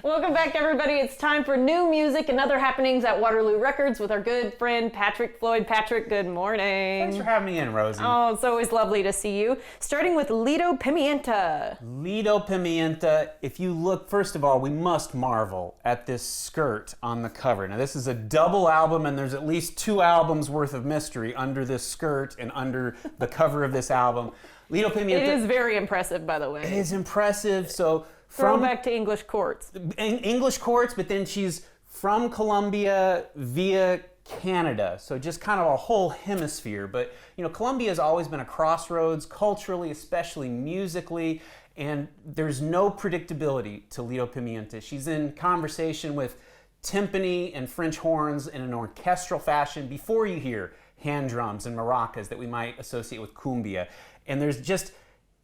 Welcome back, everybody. It's time for new music and other happenings at Waterloo Records with our good friend Patrick Floyd. Patrick, good morning. Thanks for having me in, Rosie. Oh, it's always lovely to see you. Starting with Lido Pimienta. Lido Pimienta, if you look, first of all, we must marvel at this skirt on the cover. Now, this is a double album, and there's at least 2 albums worth of mystery under this skirt and under the cover of this album. Lido Pimienta. It is very impressive, by the way. It is impressive. So, Throwback to English courts. English courts, but then she's from Colombia via Canada. So just kind of a whole hemisphere. But, you know, Colombia has always been a crossroads culturally, especially musically, and there's no predictability to Lido Pimienta. She's in conversation with timpani and French horns in an orchestral fashion before you hear hand drums and maracas that we might associate with cumbia. And there's just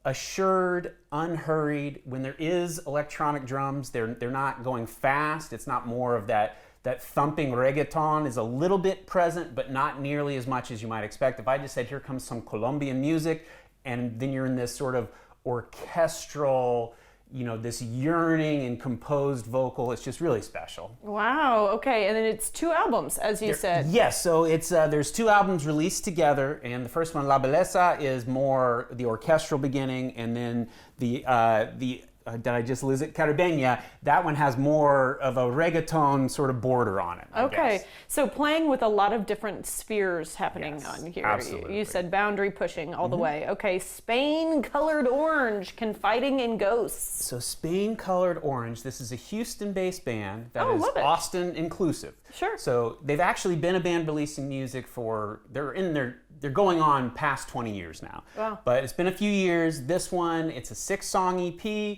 assured, unhurried. When there is electronic drums, they're not going fast. It's not more of that thumping reggaeton is a little bit present, but not nearly as much as you might expect. If I just said, here comes some Colombian music, and then you're in this sort of orchestral, you know, this yearning and composed vocal, it's just really special. Wow, okay, and then it's 2 albums, as you said. Yes, so it's there's 2 albums released together, and the first one, La Belleza, is more the orchestral beginning, and then the did I just lose it? Caribeña, that one has more of a reggaeton sort of border on it, I guess. So playing with a lot of different spheres happening on here. Absolutely. You said boundary pushing all the way. Okay, Spain Colored Orange, Confiding in Ghosts. So Spain Colored Orange, this is a Houston-based band that is love it. Austin inclusive. Sure. So they've actually been a band releasing music for, they're going on past 20 years now. Wow. But it's been a few years. This one, it's a 6-song EP.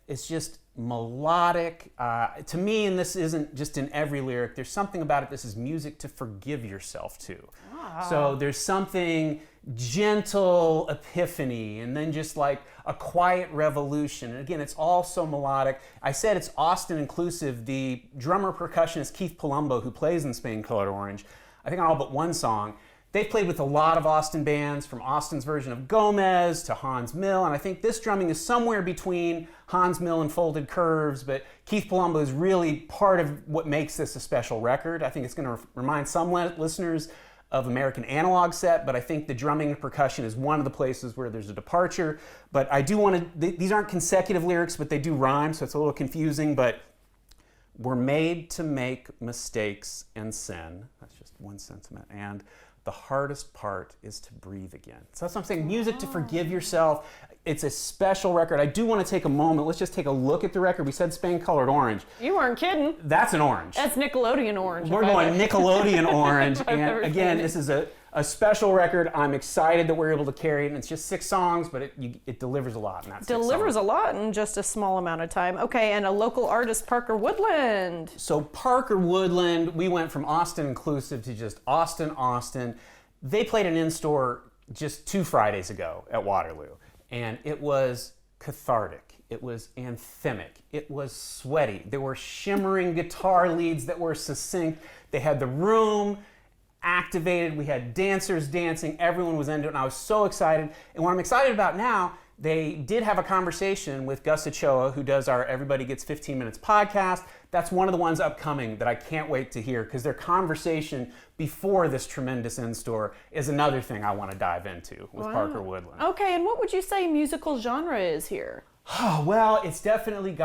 It's just melodic. To me, and this isn't just in every lyric, there's something about it. This is music to forgive yourself to. Wow. So there's something gentle epiphany, and then just like a quiet revolution. And again, it's all so melodic. I said it's Austin inclusive. The drummer percussionist Keith Palumbo, who plays in Spain Colored Orange, I think on all but one song, they've played with a lot of Austin bands, from Austin's version of Gomez to Hans Mill, and I think this drumming is somewhere between Hans Mill and Folded Curves, but Keith Palumbo is really part of what makes this a special record. I think it's going to remind some listeners of American Analog Set, but I think the drumming and percussion is one of the places where there's a departure. But I do want to, these aren't consecutive lyrics, but they do rhyme, so it's a little confusing, but we're made to make mistakes and sin. That's just one sentiment. And the hardest part is to breathe again. So that's what I'm saying, music to forgive yourself. It's a special record. I do want to take a moment. Let's just take a look at the record. We said Spain Colored Orange. You weren't kidding. That's an orange. That's Nickelodeon Orange. We're going Nickelodeon Orange. And again, this is a special record. I'm excited that we're able to carry it. And it's just 6 songs, but it delivers a lot in that 6 songs. Delivers a lot in just a small amount of time. Okay, and a local artist, Parker Woodland. So Parker Woodland, we went from Austin inclusive to just Austin. They played an in-store just 2 Fridays ago at Waterloo. And it was cathartic. It was anthemic. It was sweaty. There were shimmering guitar leads that were succinct. They had the room activated. We had dancers dancing. Everyone was into it, and I was so excited. And what I'm excited about now, they did have a conversation with Gus Ochoa, who does our Everybody Gets 15 Minutes podcast. That's one of the ones upcoming that I can't wait to hear, because their conversation before this tremendous in-store is another thing I want to dive into with Parker Woodland. Okay, and what would you say musical genre is here? Oh, well, it's definitely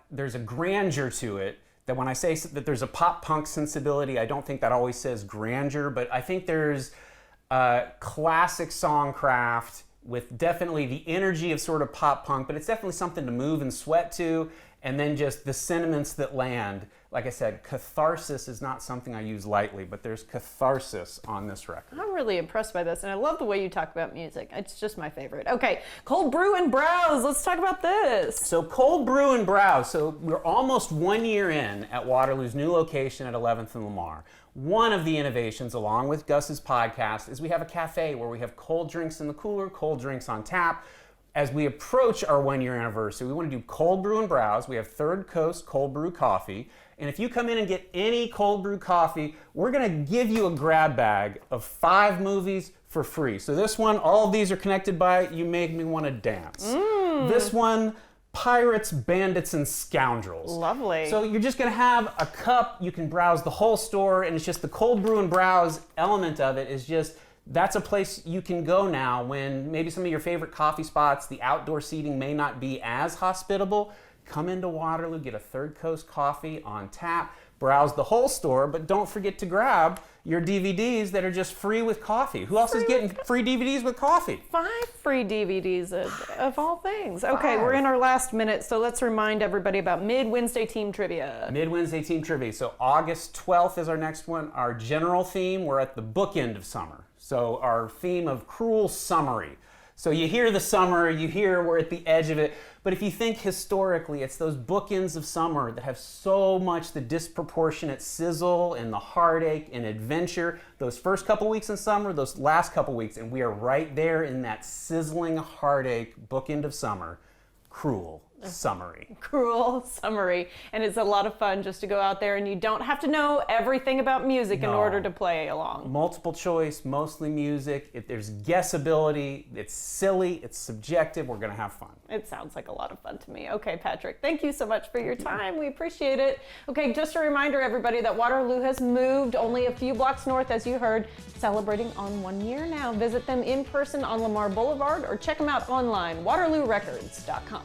there's a grandeur to it. That when I say that there's a pop-punk sensibility, I don't think that always says grandeur, but I think there's classic songcraft with definitely the energy of sort of pop-punk, but it's definitely something to move and sweat to, and then just the sentiments that land. Like I said, catharsis is not something I use lightly, but there's catharsis on this record. I'm really impressed by this, and I love the way you talk about music. It's just my favorite. Okay, Cold Brew and Browse. Let's talk about this. So Cold Brew and Browse. So we're almost 1 year in at Waterloo's new location at 11th and Lamar. One of the innovations, along with Gus's podcast, is we have a cafe where we have cold drinks in the cooler, cold drinks on tap. As we approach our 1 year anniversary, we want to do Cold Brew and Browse. We have Third Coast Cold Brew Coffee. And if you come in and get any cold brew coffee, we're going to give you a grab bag of 5 movies for free. So this one, all of these are connected by You Make Me Want to Dance. This one, pirates, bandits, and scoundrels. Lovely. So you're just gonna have a cup, you can browse the whole store, and it's just the cold brew and browse element of it is just, that's a place you can go now when maybe some of your favorite coffee spots, the outdoor seating may not be as hospitable. Come into Waterloo, get a Third Coast coffee on tap, browse the whole store, but don't forget to grab your DVDs that are just free with coffee. Who else is getting free DVDs with coffee? 5 free DVDs of all things. Okay, we're in our last minute, so let's remind everybody about Mid-Wednesday Team Trivia. Mid-Wednesday Team Trivia. So August 12th is our next one. Our general theme, we're at the bookend of summer. So our theme of cruel summery. So you hear the summer, you hear we're at the edge of it, but if you think historically, it's those bookends of summer that have so much the disproportionate sizzle and the heartache and adventure. Those first couple weeks in summer, those last couple weeks, and we are right there in that sizzling heartache bookend of summer. Cruel summery. Cruel summary. And it's a lot of fun just to go out there, and you don't have to know everything about music in order to play along. Multiple choice, mostly music. If there's guessability, it's silly, it's subjective, we're gonna have fun. It sounds like a lot of fun to me. Okay, Patrick, thank you so much for your time. We appreciate it. Okay, just a reminder, everybody, that Waterloo has moved only a few blocks north, as you heard, celebrating on 1 year now. Visit them in person on Lamar Boulevard or check them out online, waterloorecords.com.